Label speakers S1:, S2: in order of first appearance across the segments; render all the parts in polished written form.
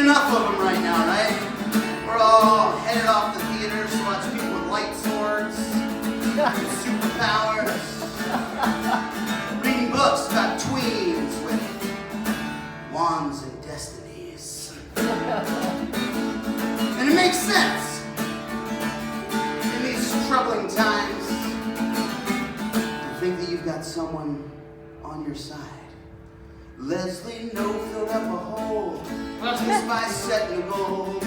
S1: enough of them right now, right? We're all headed off to theaters to watch people with light swords, with superpowers, reading books about tweens with wands and destinies. And it makes sense. In these troubling times, to think that you've got someone on your side. Leslie No filled up a hole just by setting a goal.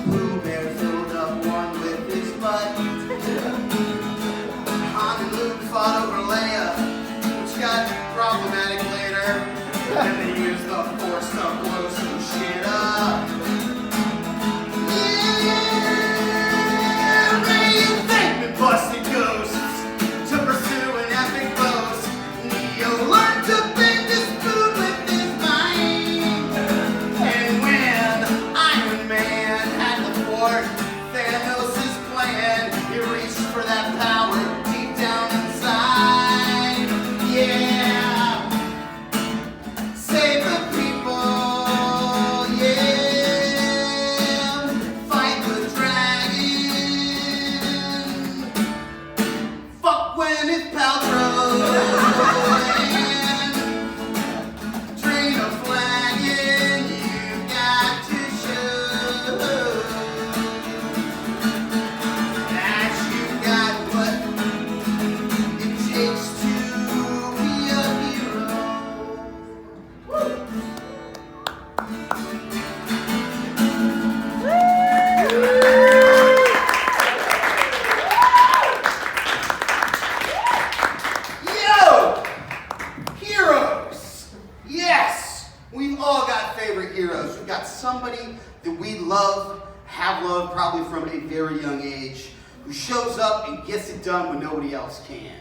S1: Pooh Bear filled up one with his butt. Han and Luke fought over Leia, which got problematic later. And they used the Force to blow some shit up. Yeah, reinvent busted ghosts to pursue an epic boast. Neo learned to bend his spoon with his mind. And when Iron Man had to thwart Thanos' plan, he reached for that power deep down inside. Yeah. Save the people. Yeah. Fight the dragon. Fuck Gwyneth Paltrow. Train a flagon, you got to show that you got what it takes to be a hero. Yo! Heroes! Yes! We've all got favorite heroes. We've got somebody that we love, have loved probably from a very young age, who shows up and gets it done when nobody else can.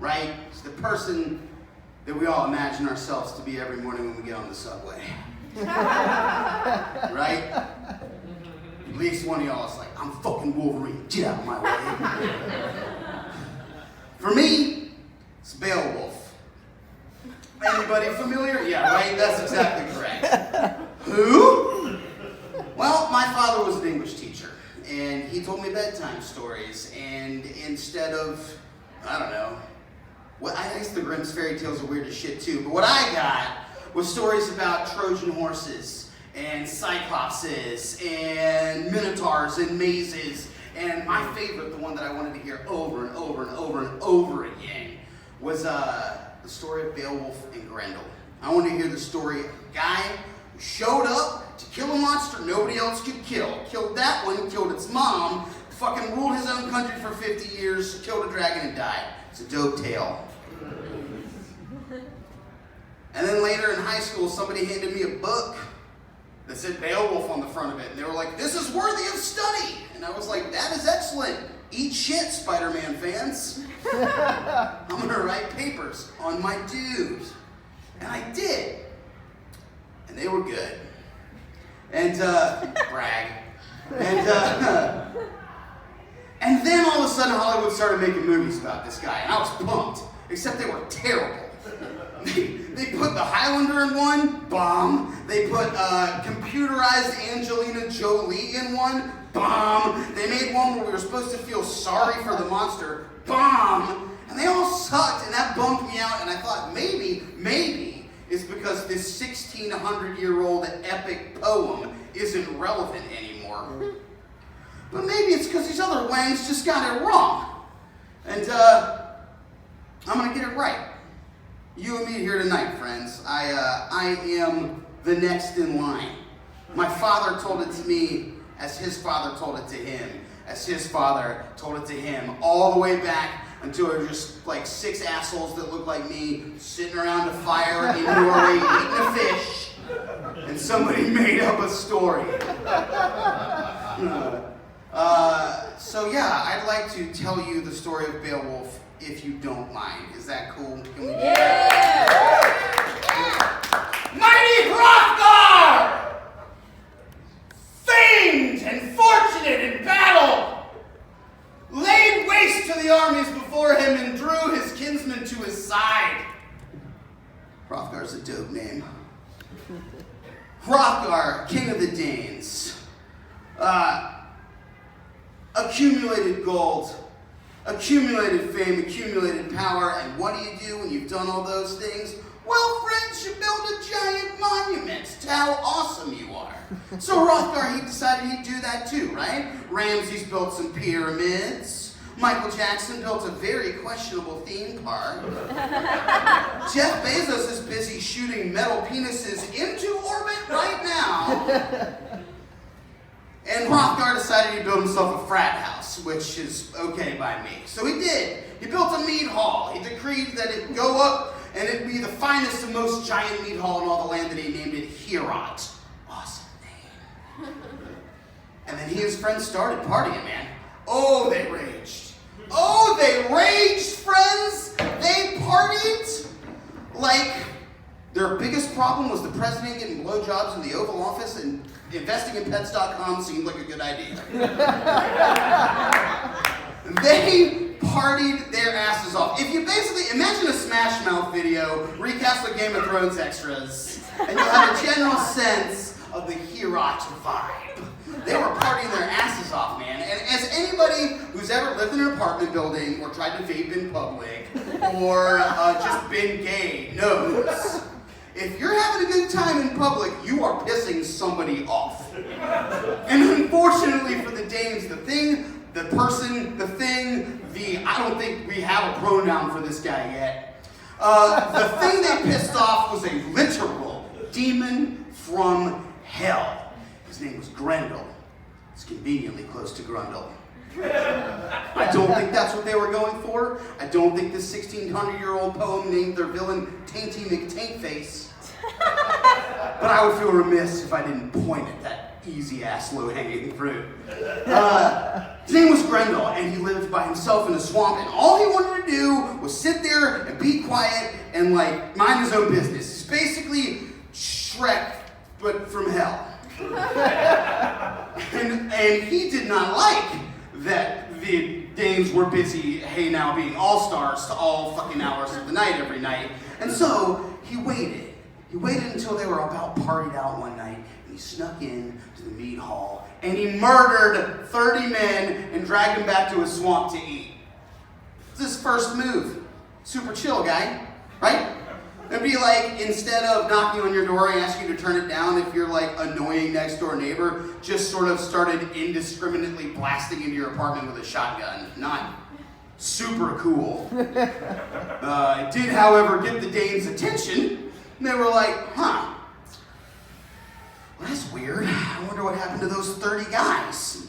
S1: Right? It's the person that we all imagine ourselves to be every morning when we get on the subway. Right? At least one of y'all is like, I'm fucking Wolverine. Get out of my way. For me, it's Beowulf. Anybody familiar? Yeah, right? That's exactly correct. Who? Well, my father was an English teacher, and he told me bedtime stories, and instead of, I don't know, well, I guess the Grimm's fairy tales are weird as shit too, but what I got was stories about Trojan horses, and cyclopses, and minotaurs, and mazes, and my favorite, the one that I wanted to hear over and over and over and over again, was the story of Beowulf and Grendel. I want to hear the story of a guy who showed up to kill a monster nobody else could kill. Killed that one, killed its mom, fucking ruled his own country for 50 years, killed a dragon and died. It's a dope tale. And then later in high school, somebody handed me a book that said Beowulf on the front of it. And they were like, this is worthy of study. And I was like, that is excellent. Eat shit, Spider-Man fans. I'm gonna write papers on my dude. And I did. And they were good. And, brag. And then all of a sudden Hollywood started making movies about this guy. And I was pumped. Except they were terrible. They put the Highlander in one, bomb. They put computerized Angelina Jolie in one, bomb. They made one where we were supposed to feel sorry for the monster, bomb. And they all sucked, and that bummed me out. And I thought maybe it's because this 1,600-year-old epic poem isn't relevant anymore. But maybe it's because these other wangs just got it wrong. And I'm gonna get it right. You and me here tonight, friends. I am the next in line. My father told it to me as his father told it to him, as his father told it to him, all the way back until there were just like 6 assholes that looked like me sitting around a fire in Norway eating a fish, and somebody made up a story. So yeah, I'd like to tell you the story of Beowulf, if you don't mind. Is that cool? Can we do that? Mighty Hrothgar! Famed and fortunate in battle, laid waste to the armies before him and drew his kinsmen to his side. Hrothgar's a dope name. Hrothgar, king of the Danes, accumulated gold, accumulated fame, accumulated power, and what do when you've done all those things? Well, friends, you build a giant monument to how awesome you are. So Hrothgar, he decided he'd do that too, right? Ramses built some pyramids. Michael Jackson built a very questionable theme park. Jeff Bezos is busy shooting metal penises into orbit right now. And Hrothgar decided he'd build himself a frat house, which is okay by me. So he did. He built a mead hall. He decreed that it'd go up and it'd be the finest and most giant mead hall in all the land, that he named it Heorot. Awesome name. And then he and his friends started partying, man. Oh, they raged. Oh, they raged, friends. They partied like their biggest problem was the president getting blowjobs in the Oval Office, and investing in pets.com seemed like a good idea. They partied their asses off. If you basically imagine a Smash Mouth video recast with Game of Thrones extras, and you'll have a general sense of the Heorot vibe. They were partying their asses off, man. And as anybody who's ever lived in an apartment building or tried to vape in public or just been gay knows, if you're having a good time in public, you are pissing somebody off. And unfortunately for the Danes, the thing, the person, the thing, I don't think we have a pronoun for this guy yet. The thing they pissed off was a literal demon from hell. His name was Grendel. It's conveniently close to Grundle. I don't think that's what they were going for. I don't think this 1,600-year-old poem named their villain Tainty McTaintface. But I would feel remiss if I didn't point at that easy-ass, low-hanging fruit. His name was Grendel, and he lived by himself in a swamp, and all he wanted to do was sit there and be quiet and, mind his own business. It's basically Shrek, but from hell. And he did not like that the Danes were busy, hey now, being all-stars to all fucking hours of the night every night. And so he waited. He waited until they were about partied out one night, and he snuck in to the mead hall, and he murdered 30 men and dragged them back to his swamp to eat. It's his first move. Super chill, guy, right? It'd be like, instead of knocking on your door and asking you to turn it down if you're annoying next door neighbor, just sort of started indiscriminately blasting into your apartment with a shotgun. Not super cool. It did, however, get the Danes' attention. And they were like, well, that's weird. I wonder what happened to those 30 guys.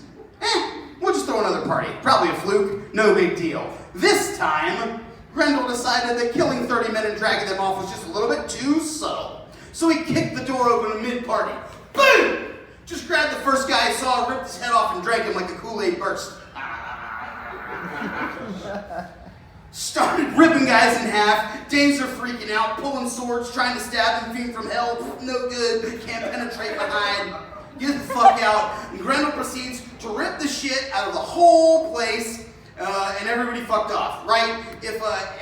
S1: We'll just throw another party. Probably a fluke. No big deal. This time, Grendel decided that killing 30 men and dragging them off was just a little bit too subtle. So he kicked the door open mid-party. Boom! Just grabbed the first guy he saw, ripped his head off, and drank him like a Kool-Aid burst. Started ripping guys in half. Danes are freaking out, pulling swords, trying to stab him, fiend from hell. No good, can't penetrate my hide. Get the fuck out. And Grendel proceeds to rip the shit out of the whole place, and everybody fucked off, right?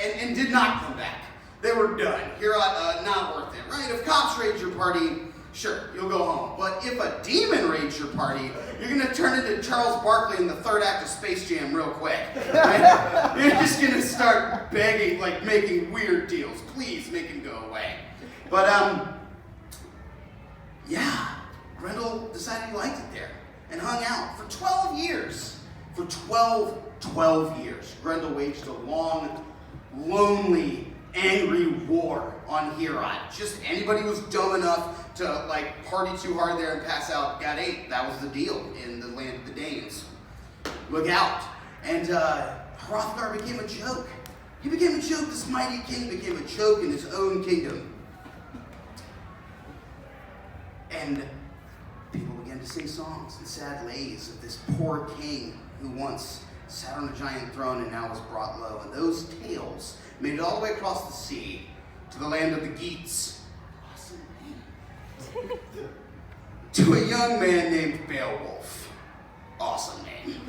S1: And did not come back. They were done. Heorot, not worth it, right? If cops raid your party, sure, you'll go home. But if a demon raids your party, you're gonna turn into Charles Barkley in the third act of Space Jam real quick. Right? You're just gonna start begging, making weird deals. Please make him go away. But, yeah, Grendel decided he liked it there and hung out for 12 years. For 12 years, Grendel waged a long, lonely, angry war on Heorot. Just anybody who was dumb enough to party too hard there and pass out got ate. That was the deal in the land of the Danes. Look out. And Hrothgar became a joke. He became a joke. This mighty king became a joke in his own kingdom. And people began to sing songs and sad lays of this poor king who once sat on a giant throne and now was brought low. And those tales made it all the way across the sea to the land of the Geats. Awesome name. To a young man named Beowulf. Awesome name.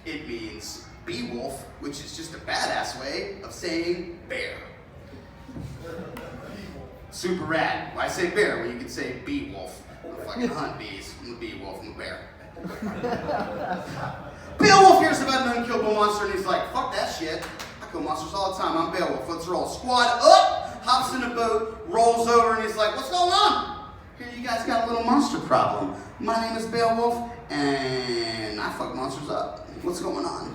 S1: It means Beowulf, which is just a badass way of saying bear. Super rad. Why say bear when you could say Beowulf? I fucking hunt bees. I'm a Beowulf, I'm a bear. Beowulf hears about an unkillable monster and he's like, fuck that shit. I kill monsters all the time. I'm Beowulf. Let's roll. Squad up, hops in a boat, rolls over, and he's like, what's going on? Here, you guys got a little monster problem. My name is Beowulf, and I fuck monsters up. What's going on?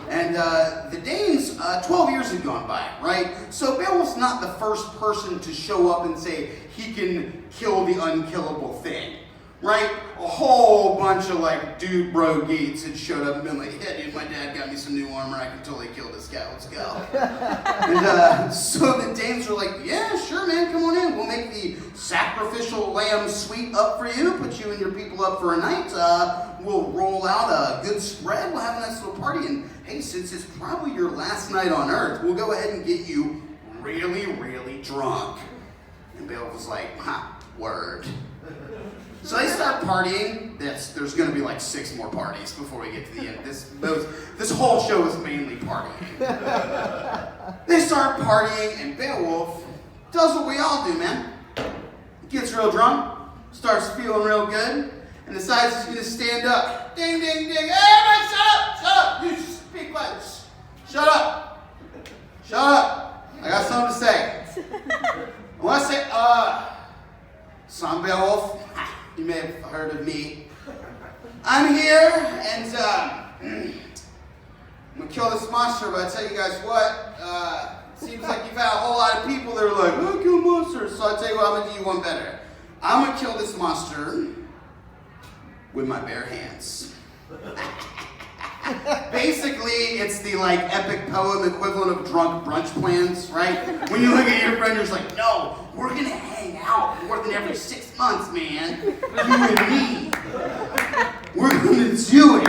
S1: And the Danes, 12 years had gone by, right? So Beowulf's not the first person to show up and say he can kill the unkillable thing, right? A whole bunch of like dude bro geeks had showed up and been like, yeah dude, my dad got me some new armor, I can totally kill this guy, let's go. And so the Danes were like, yeah, sure man, come on in. We'll make the sacrificial lamb suite up for you, put you and your people up for a night. We'll roll out a good spread, we'll have a nice little party, and hey, since it's probably your last night on Earth, we'll go ahead and get you really, really drunk. And Beowulf was like, ha, word. So they start partying. There's going to be like 6 more parties before we get to the end. This whole show is mainly partying. They start partying, and Beowulf does what we all do, man. Gets real drunk, starts feeling real good, and decides he's going to stand up. Ding, ding, ding. Hey, everybody, shut up! Shut up! You just be quiet. Shut up! Shut up! I got something to say. I want to say, so I'm Beowulf. You may have heard of me. I'm here, and I'm gonna kill this monster, but I tell you guys what, seems like you've had a whole lot of people that are like, I kill monsters, so I tell you what, I'm gonna do you one better. I'm gonna kill this monster with my bare hands. Basically, it's the like epic poem equivalent of drunk brunch plans, right? When you look at your friend, you're just like, no, we're gonna hang out more than every 6 months, man. You and me. We're gonna do it.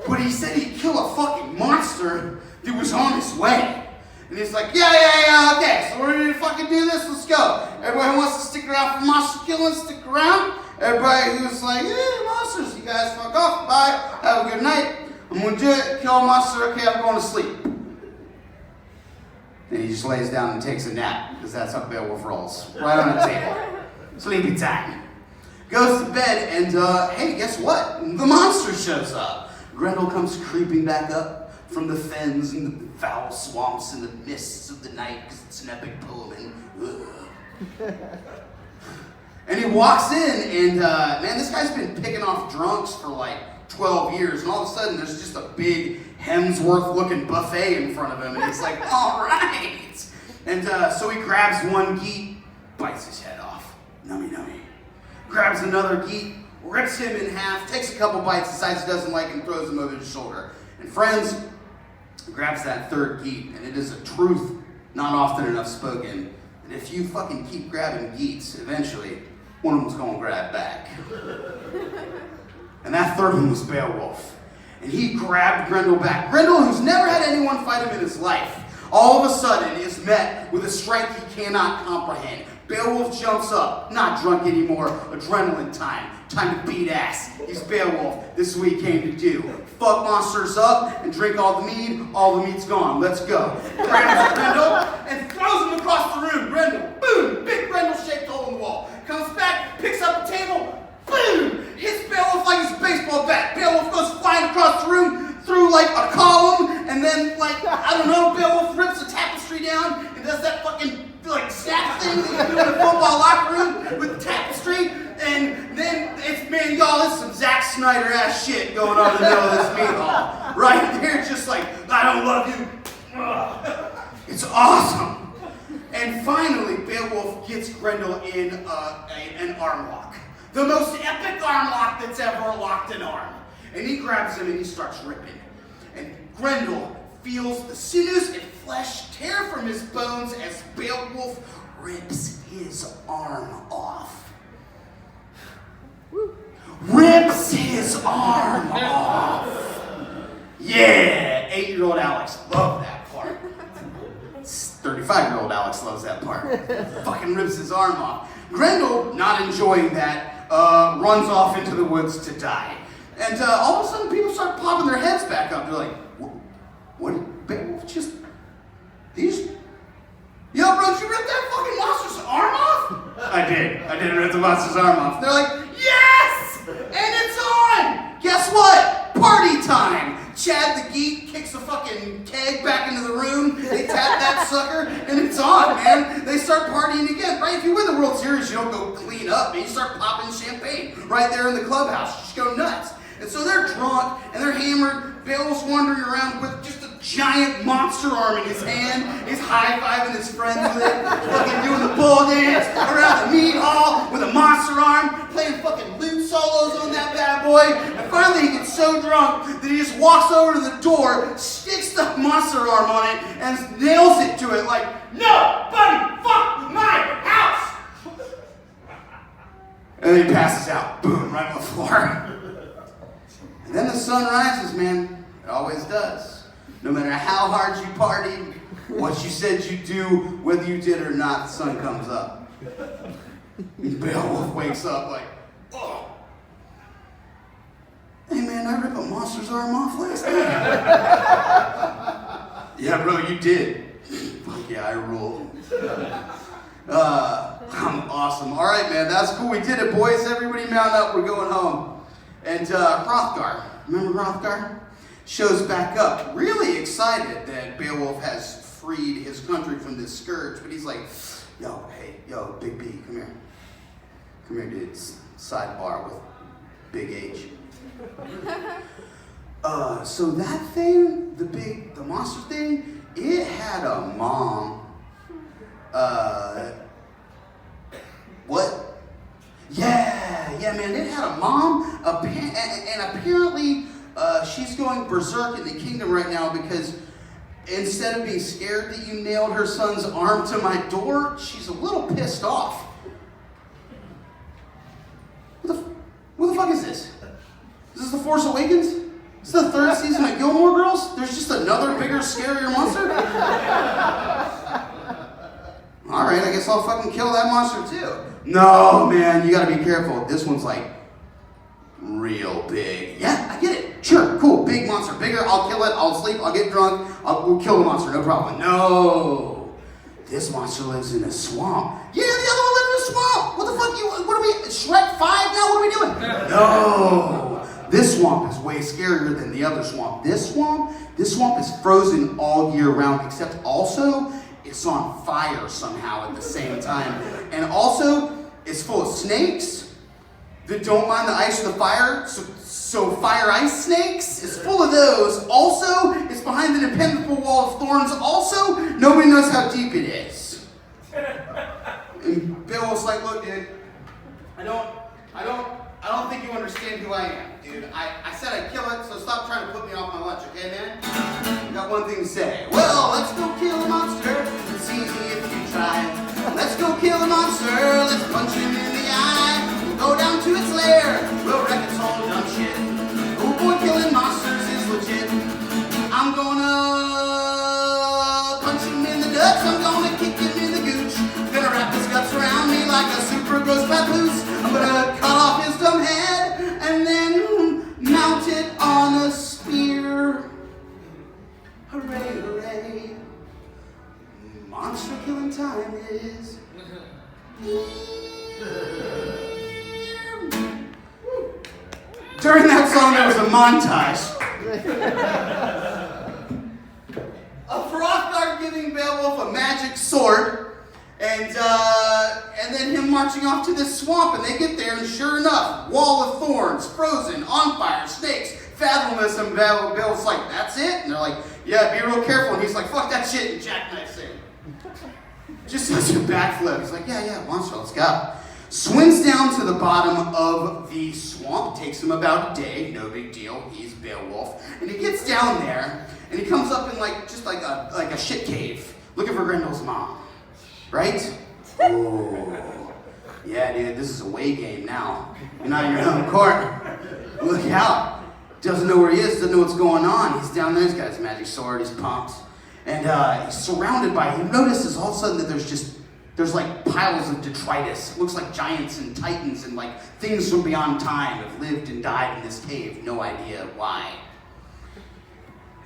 S1: But he said he'd kill a fucking monster that was on his way. And he's like, yeah, okay, so we're gonna fucking do this, let's go. Everybody who wants to stick around for monster killing, stick around. Everybody who's like, monsters, you guys fuck off, bye, have a good night. I'm gonna do it, kill a monster, okay, I'm going to sleep. And he just lays down and takes a nap, because that's how Beowulf rolls. Right on the table. Sleepy time. Goes to bed, and hey, guess what? The monster shows up. Grendel comes creeping back up from the fens and the foul swamps and the mists of the night, because it's an epic poem, and and he walks in, and man, this guy's been picking off drunks for like 12 years, and all of a sudden there's just a big Hemsworth-looking buffet in front of him, and he's like, all right. And so he grabs one geek, bites his head off, nummy nummy. Grabs another geek, rips him in half, takes a couple bites, decides he doesn't like him, throws him over his shoulder. And friends, grabs that third geek, and it is a truth not often enough spoken, that if you fucking keep grabbing geeks, eventually one of them's gonna grab back. And that third one was Beowulf. And he grabbed Grendel back. Grendel, who's never had anyone fight him in his life, all of a sudden is met with a strength he cannot comprehend. Beowulf jumps up, not drunk anymore, adrenaline time. Time to beat ass. He's Beowulf. This is what he came to do. Fuck monsters up and drink all the mead. All the meat's gone. Let's go. Grabs Grendel and throws him across the room. Grendel, boom! Big Grendel-shaped hole in the wall. Comes back, picks up the table, boom! Hits Beowulf like it's a baseball bat. Beowulf goes flying across the room through like a column, and then like, I don't know, Beowulf rips a tapestry down and does that fucking like snap thing that you do in a football locker room with the tapestry, and then it's, man, y'all, this is some Zack Snyder ass shit going on in the middle of this meat hall. Right? They're just like, I don't love you. Ugh. It's awesome. And finally, Beowulf gets Grendel in an arm lock. The most epic arm lock that's ever locked an arm. And he grabs him and he starts ripping. And Grendel feels the sinews and flesh tear from his bones as Beowulf rips his arm off. Rips his arm off. Yeah, 8-year-old Alex loved that part. 35-year-old Alex loves that part. Fucking rips his arm off. Grendel, not enjoying that, runs off into the woods to die. And all of a sudden, people start popping their heads back up. They're like, what? Beowulf just... These... Yo, bro, ripped the monster's arm off. And they're like, yes! And it's on! Guess what? Party time! Chad the Geek kicks a fucking keg back into the room. They tap that sucker, and it's on, man. They start partying again, right? If you win the World Series, you don't go clean up, man. You start popping champagne right there in the clubhouse. You just go nuts. And so they're drunk, and they're hammered. Beowulf's wandering around with just a giant monster arm in his hand. He's high-fiving his friends with it, fucking doing the bull dance around the meat hall with a monster arm, playing fucking lute solos on that bad boy. And finally he gets so drunk that he just walks over to the door, sticks the monster arm on it, and nails it to it like, nobody fuck with my house! And then he passes out, boom, right on the floor. And then the sun rises, man. It always does. No matter how hard you partied, what you said you'd do, whether you did or not, the sun comes up. And Beowulf wakes up like, oh. Hey man, I ripped a monster's arm off last night. Yeah, bro, you did. Fuck yeah, I ruled. I'm awesome. All right, man, that's cool. We did it, boys. Everybody mount up. We're going home. And Hrothgar, remember Hrothgar? Shows back up, really excited that Beowulf has freed his country from this scourge. But he's like, yo, Big B, come here. Come here, dude. Sidebar with Big H. So that thing, the monster thing, it had a mom. What? Yeah, man, it had a mom, and apparently she's going berserk in the kingdom right now because instead of being scared that you nailed her son's arm to my door, she's a little pissed off. What the fuck is this? Is this The Force Awakens? Is this the third season of Gilmore Girls? There's just another bigger, scarier monster? Alright, I guess I'll fucking kill that monster too. No, man, you gotta be careful. This one's like real big. Yeah, I get it. Sure, cool, big monster, bigger. I'll kill it. I'll sleep. I'll get drunk. We'll kill the monster. No problem. No, this monster lives in a swamp. Yeah, the other one lives in a swamp. What the fuck? What are we? Shrek 5 now? What are we doing? No, this swamp is way scarier than the other swamp. This swamp is frozen all year round, except also it's on fire somehow at the same time. And also, it's full of snakes that don't mind the ice or the fire, so fire ice snakes. It's full of those. Also, it's behind an impenetrable wall of thorns. Also, nobody knows how deep it is. And Beowulf's like, look, dude, I don't think you understand who I am, dude. I said I'd kill it, so stop trying to put me off my lunch, okay, man? I got one thing to say. Well, let's go kill a monster. It's easy if you try. Let's go kill a monster. Let's punch him in the eye. We'll go down to its lair. We'll wreck its whole dumb shit. Oh boy, killing monsters is legit. I'm gonna punch him in the guts. I'm gonna kick him in the gooch. Gonna wrap his guts around me like a super gross papoose. I'm gonna cut off his dumb head and then mount it on a spear. Hooray, hooray. Monster killing time is During that song there was a montage of Hrothgar giving Beowulf a magic sword and then him marching off to this swamp, and they get there, and sure enough, wall of thorns, frozen, on fire, snakes, fathomless, and Beowulf's like, that's it? And they're like, yeah, be real careful. And he's like, fuck that shit, and jackknifes him. Just does a backflip. He's like, yeah, monster, let's go. Swims down to the bottom of the swamp, takes him about a day, no big deal, he's Beowulf. And he gets down there, and he comes up in just like a shit cave, looking for Grendel's mom. Right? Oh, yeah, dude, this is a away game now. You're not in your own court. Look out. Doesn't know where he is, doesn't know what's going on. He's down there, he's got his magic sword, he's pumped. And he's surrounded by, he notices all of a sudden that there's like piles of detritus. It looks like giants and titans and like things from beyond time have lived and died in this cave. No idea why.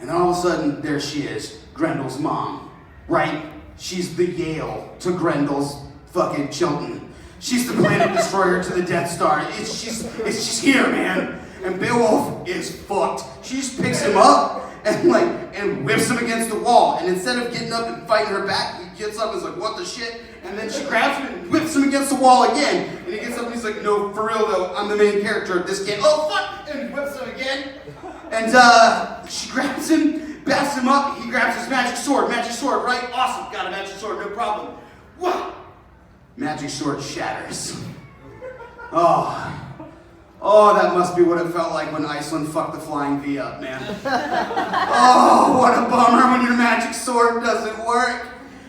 S1: And then all of a sudden, there she is, Grendel's mom, right? She's the Yale to Grendel's fucking Chilton. She's the planet destroyer to the Death Star. She's here, man. And Beowulf is fucked. She just picks him up and whips him against the wall. And instead of getting up and fighting her back, he gets up and is like, what the shit? And then she grabs him and whips him against the wall again. And he gets up and he's like, no, for real though, I'm the main character of this game. Oh, fuck! And whips him again. And she grabs him, backs him up. He grabs his magic sword. Magic sword, right? Awesome. Got a magic sword, no problem. Whoa! Magic sword shatters. Oh, that must be what it felt like when Iceland fucked the flying V up, man. Oh, what a bummer when your magic sword doesn't work.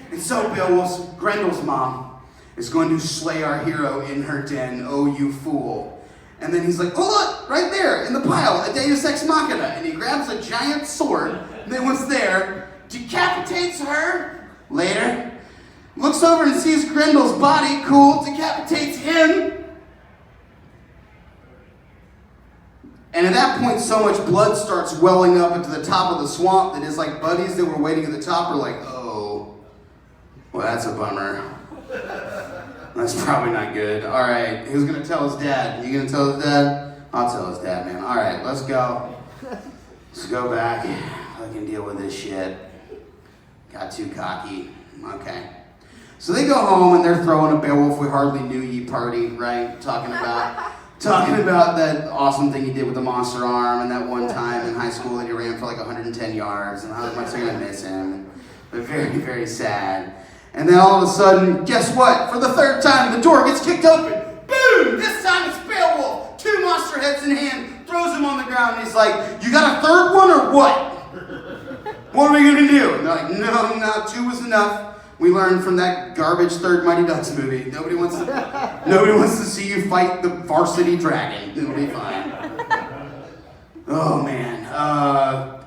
S1: And so Beowulf's, Grendel's mom, is going to slay our hero in her den. Oh, you fool. And then he's like, oh, look, right there in the pile, a Deus Ex Machina. And he grabs a giant sword that was there, decapitates her. Later, looks over and sees Grendel's body. Cool, decapitates him. And at that point, so much blood starts welling up into the top of the swamp that his buddies that were waiting at the top are like, oh, well, that's a bummer. That's probably not good. All right, who's gonna tell his dad? You gonna tell his dad? I'll tell his dad, man. All right, let's go. Let's go back. I can deal with this shit. Got too cocky. Okay. So they go home and they're throwing a Beowulf We Hardly Knew Ye party, right? Talking about that awesome thing he did with the monster arm and that one time in high school that he ran for 110 yards and how much they're gonna miss him. But very, very sad. And then all of a sudden, guess what? For the third time, the door gets kicked open. Boom! This time it's Beowulf. 2 monster heads in hand, throws him on the ground, and he's like, you got a third one or what? What are we gonna do? And they're like, no, 2 was enough. We learned from that garbage third Mighty Ducks movie. Nobody wants to see you fight the varsity dragon. It'll be fine. Oh man.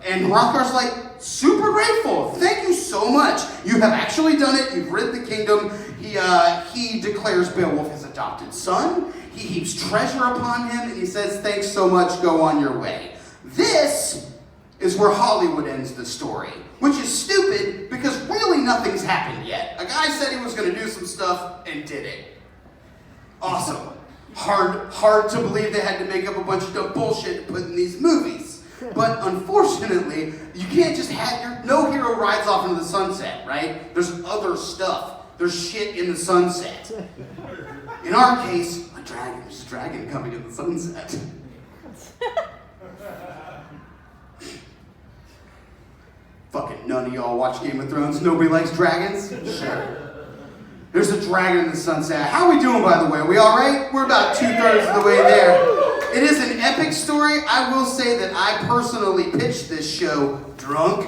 S1: And Hrothgar's like, super grateful. Thank you so much. You have actually done it. You've rid the kingdom. He declares Beowulf his adopted son. He heaps treasure upon him, and he says, thanks so much. Go on your way. This is where Hollywood ends the story, which is stupid because really nothing's happened yet. A guy said he was going to do some stuff and did it. Awesome. Hard to believe they had to make up a bunch of dumb bullshit to put in these movies. But unfortunately, you can't just have no hero rides off into the sunset, right? There's other stuff. There's shit in the sunset. In our case, a dragon. There's a dragon coming in the sunset. Fucking none of y'all watch Game of Thrones. Nobody likes dragons? Sure. There's a dragon in the sunset. How are we doing, by the way? Are we all right? We're about 2/3 of the way there. It is an epic story. I will say that I personally pitched this show drunk.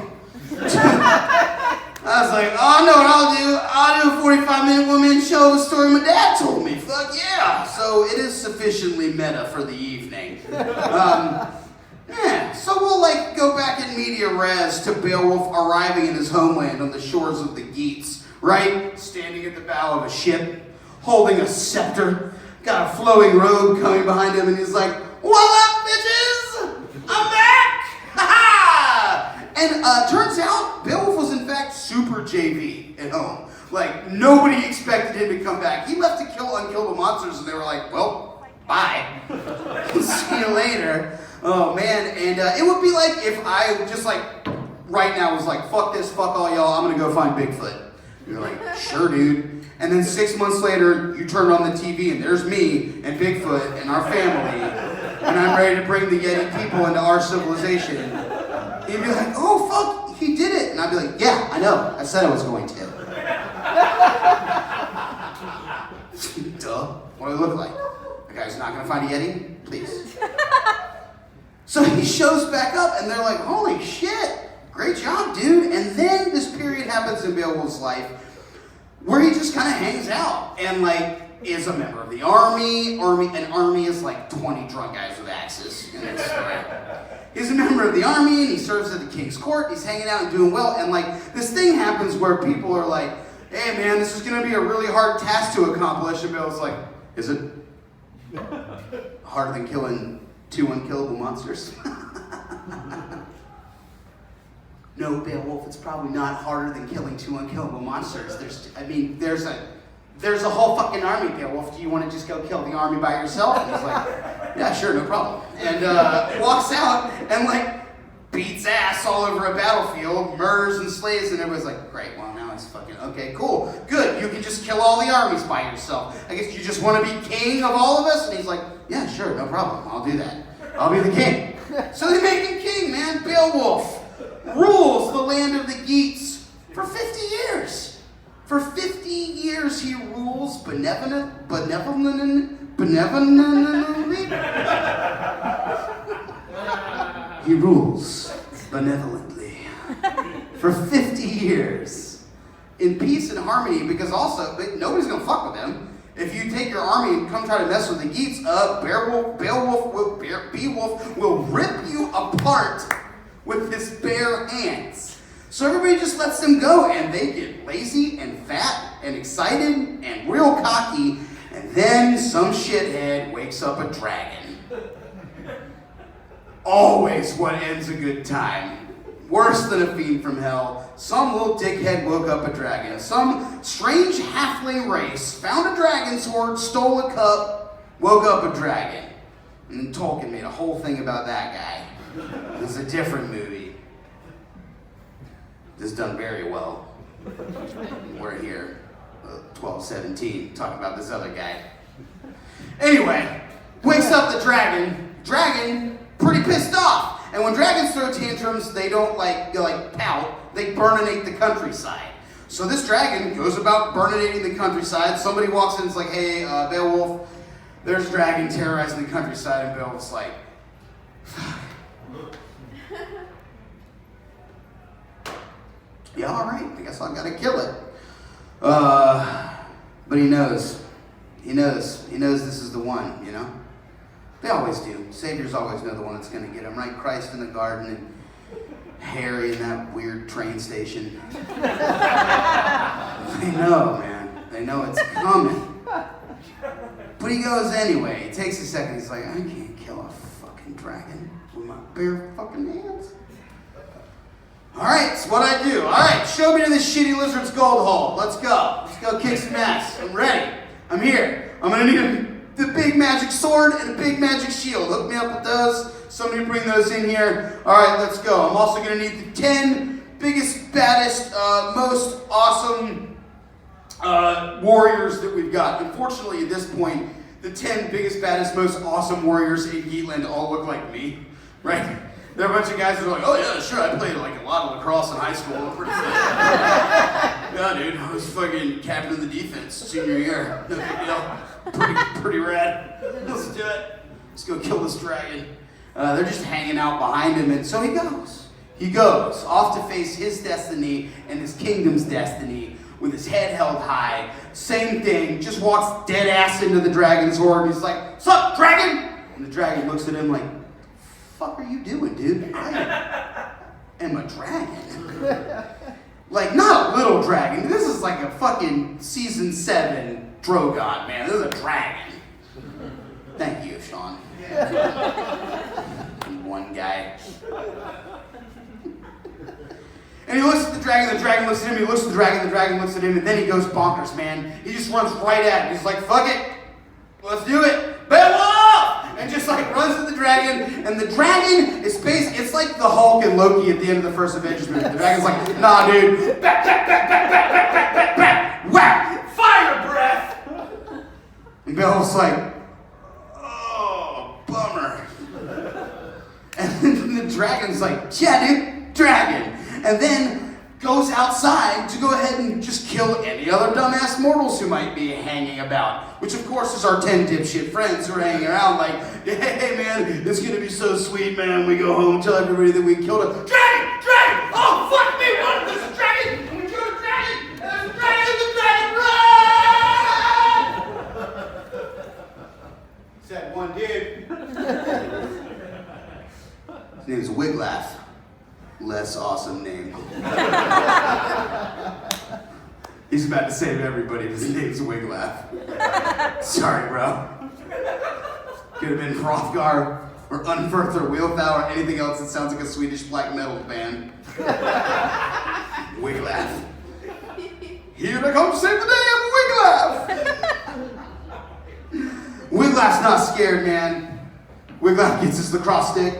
S1: I was like, oh, I know what I'll do. I'll do a 45-minute one-man show of a story my dad told me. Fuck yeah. So it is sufficiently meta for the evening. Yeah, so we'll go back in media res to Beowulf arriving in his homeland on the shores of the Geats, right? Standing at the bow of a ship, holding a scepter, got a flowing robe coming behind him, and he's like, what up, bitches? I'm back! Ha-ha! And turns out, Beowulf was in fact super JV at home. Nobody expected him to come back. He left to kill unkillable monsters, and they were like, well, bye. See you later. Oh man, and it would be like if I just right now was like, fuck this, fuck all y'all, I'm gonna go find Bigfoot. You're like, sure dude. And then 6 months later, you turn on the TV and there's me and Bigfoot and our family, and I'm ready to bring the Yeti people into our civilization. And you'd be like, oh fuck, he did it. And I'd be like, yeah, I know, I said I was going to. Duh, what do I look like? A guy who's not gonna find a Yeti? Please. So he shows back up, and they're like, holy shit, great job, dude. And then this period happens in Beowulf's life where he just kind of hangs out and, is a member of the army. An army is 20 drunk guys with axes in this story. He's a member of the army, and he serves at the king's court. He's hanging out and doing well. And, this thing happens where people are like, hey, man, this is going to be a really hard task to accomplish. And Beowulf's like, is it? Harder than killing 2 unkillable monsters? No, Beowulf, it's probably not harder than killing 2 unkillable monsters. There's there's a whole fucking army, Beowulf. Do you want to just go kill the army by yourself? And he's like, yeah, sure, no problem. And walks out and like beats ass all over a battlefield, murders and slays, and everybody's like, great, well now it's fucking, okay, cool, good, you can just kill all the armies by yourself. I guess you just want to be king of all of us? And he's like, yeah, sure, no problem, I'll do that. I'll be the king. So they make him king, man. Beowulf rules the land of the Geats for 50 years. For 50 years he rules benevolently. He rules benevolently for 50 years in peace and harmony, because also nobody's gonna fuck with him. If you take your army and come try to mess with the Geats, Beowulf will rip you apart with his bare hands. So everybody just lets them go, and they get lazy and fat and excited and real cocky, and then some shithead wakes up a dragon. Always what ends a good time. Worse than a fiend from hell. Some little dickhead woke up a dragon. Some strange halfling race found a dragon's hoard, stole a cup, woke up a dragon. And Tolkien made a whole thing about that guy. It's a different movie. It's done very well. We're here, 1217, talking about this other guy. Anyway, wakes up the dragon. Dragon, pretty pissed off. And when dragons throw tantrums, they don't like pout, they burninate the countryside. So this dragon goes about burninating the countryside. Somebody walks in and is like, hey, Beowulf, there's a dragon terrorizing the countryside. And Beowulf's like, yeah, all right, I guess I gotta kill it. But he knows this is the one, you know? They always do. Saviors always know the one that's going to get him, right? Christ in the garden and Harry in that weird train station. They know, man. They know it's coming. But he goes anyway. He takes a second. He's like, I can't kill a fucking dragon with my bare fucking hands. All right, it's what I do. All right, show me to this shitty lizard's gold hole. Let's go. Let's go kick some ass. I'm ready. I'm here. I'm going to need the big magic sword and a big magic shield. Hook me up with those. Somebody bring those in here. All right, let's go. I'm also going to need the 10 biggest, baddest, most awesome warriors that we've got. Unfortunately, at this point, the 10 biggest, baddest, most awesome warriors in Geatland all look like me, right? There are a bunch of guys that are like, oh yeah, sure, I played like a lot of lacrosse in high school. I'm pretty good. Yeah, dude, I was fucking captain of the defense senior year. No big deal. Pretty rad. Let's do it. Let's go kill this dragon. They're just hanging out behind him, and so he goes. He goes off to face his destiny and his kingdom's destiny with his head held high. Same thing, just walks dead ass into the dragon's horde. He's like, sup, dragon? And the dragon looks at him like, what the fuck are you doing, dude? I am a dragon. Like, not a little dragon. This is like a fucking season 7 Drogon, man. This is a dragon. Thank you, Sean. One guy. And he looks at the dragon looks at him, he looks at the dragon looks at him, and then he goes bonkers, man. He just runs right at him. He's like, fuck it. Let's do it. Beowulf! And just like runs at the dragon, and the dragon is it's like the Hulk and Loki at the end of the first Avengers movie. The dragon's like, nah, dude. Back. Whack! Fire breath! And Beowulf's like, oh, bummer. And then the dragon's like, yeah, dude, dragon. And then goes outside to go ahead and just kill any other dumbass mortals who might be hanging about. Which, of course, is our 10 dipshit friends who are hanging around like, hey, man, it's going to be so sweet, man. We go home, tell everybody that we killed a dragon! Oh, fuck me! What? There's a dragon! And we killed a dragon! And there's a dragon! Run! Said one dude. His name's Wiglaf. Less awesome name. He's about to save everybody. His name's Wiglaf. Sorry, bro. Could have been Hrothgar or Unferth or Wheelfowl or anything else that sounds like a Swedish black metal band. Wiglaf. Here I come to save the day, I'm Wiglaf. Wiglaf's not scared, man. Wiglaf gets his lacrosse stick,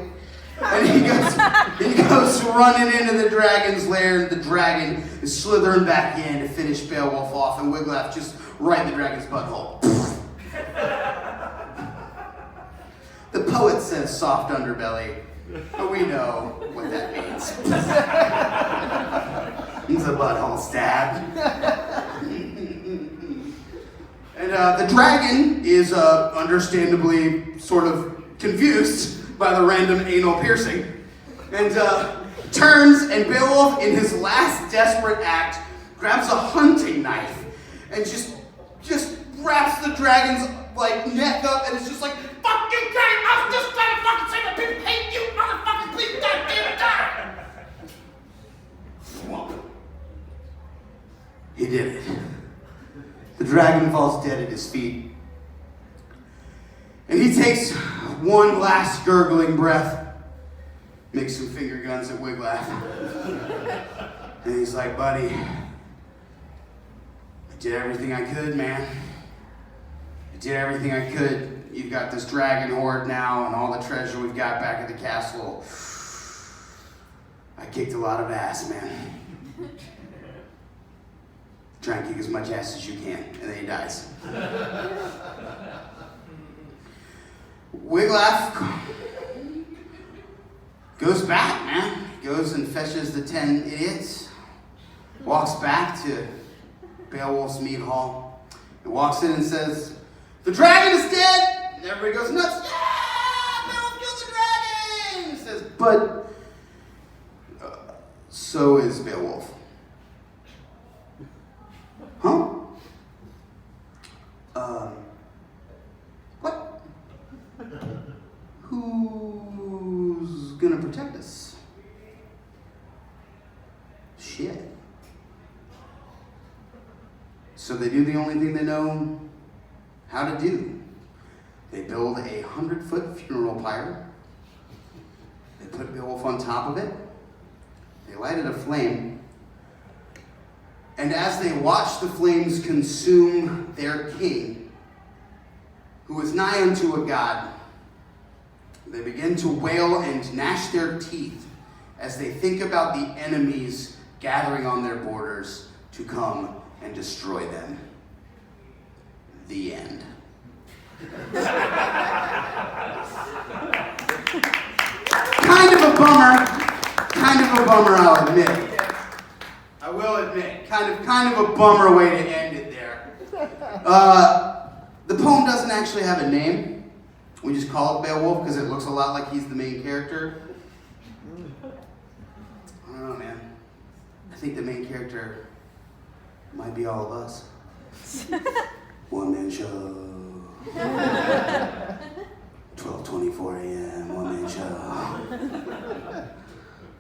S1: and he goes running into the dragon's lair, and the dragon is slithering back in to finish Beowulf off, and Wiglaf just right in the dragon's butthole. The poet says soft underbelly, but we know what that means. It's a butthole stab. And the dragon is understandably sort of confused by the random anal piercing, and turns, and Beowulf, in his last desperate act, grabs a hunting knife and just wraps the dragon's neck up, and it's just like, fuck you, dragon! I was just trying to fucking say that people hate you, motherfucker! Please, goddamn it, die! Swamp. He did it. The dragon falls dead at his feet. And he takes one last gurgling breath, makes some finger guns at Wiglaf. And he's like, buddy, I did everything I could, man. I did everything I could. You've got this dragon horde now and all the treasure we've got back at the castle. I kicked a lot of ass, man. Try and kick as much ass as you can, and then he dies. Wiglaf goes back, man. Goes and fetches the 10 idiots. Walks back to Beowulf's mead hall. And walks in and says, the dragon is dead! And everybody goes nuts. Yeah! Beowulf killed the dragon! He says, but so is Beowulf. Huh? What? Who's gonna protect us? Shit. So they do the only thing they know how to do. They build a 100-foot funeral pyre. They put Beowulf on top of it. They lighted a flame. And as they watch the flames consume their king, who is nigh unto a god, they begin to wail and gnash their teeth as they think about the enemies gathering on their borders to come and destroy them. The end. Kind of a bummer, I'll admit. I will admit, kind of a bummer way to end it there. The poem doesn't actually have a name. We just call it Beowulf because it looks a lot like he's the main character. I don't know, man. I think the main character might be all of us. One-man show. 12:24 a.m. One-man show.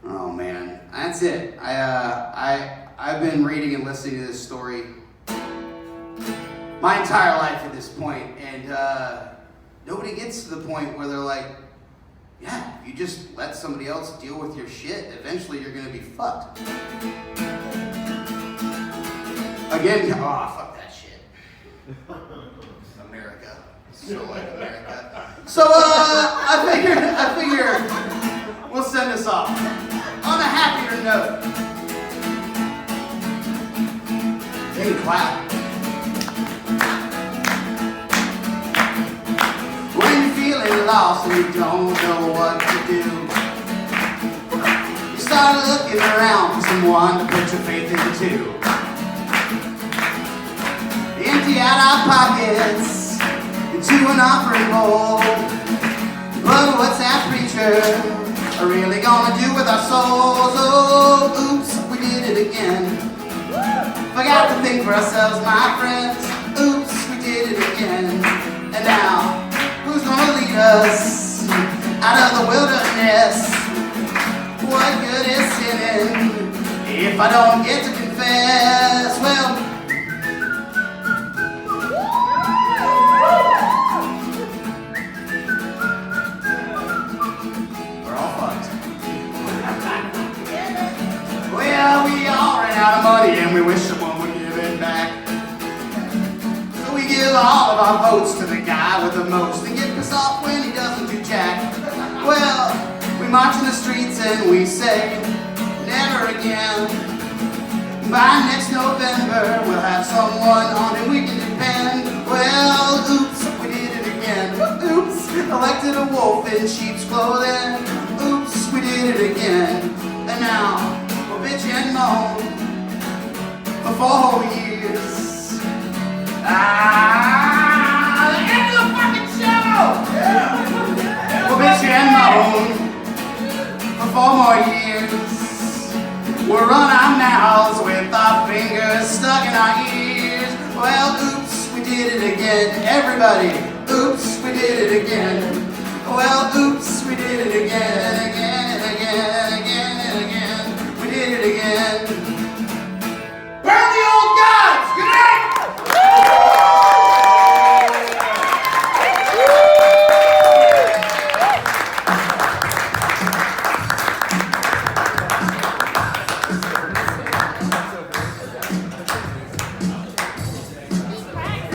S1: Oh man, that's it. I've been reading and listening to this story my entire life at this point, and nobody gets to the point where they're like, yeah, if you just let somebody else deal with your shit, eventually you're gonna be fucked. Again, fuck that shit. America. So like America. So I figure we'll send this off on a happier note. Hey, clap. When you're feeling lost and you don't know what to do, you start looking around for someone to put your faith into. Empty out our pockets into an offering bowl. But what's that preacher really gonna do with our souls? Oh, oops, we did it again. Forgot to think for ourselves, my friends. Oops, we did it again. And now, who's gonna lead us out of the wilderness? What good is sinning if I don't get to confess? Well, we all ran out of money and we wish someone would give it back. So we give all of our votes to the guy guy with the most and get pissed off when he doesn't do jack. Well, we march in the streets and we say, never again. By next November, we'll have someone on whom we can depend. Well, oops, we did it again. Oops, elected a wolf in sheep's clothing. Oops, we did it again. And now, we'll bitch and moan for 4 whole years. The end of the fucking show! Yeah. We'll bitch and moan for 4 more years. We'll run our mouths with our fingers stuck in our ears. Well, oops, we did it again. Everybody, oops, we did it again. Well, oops,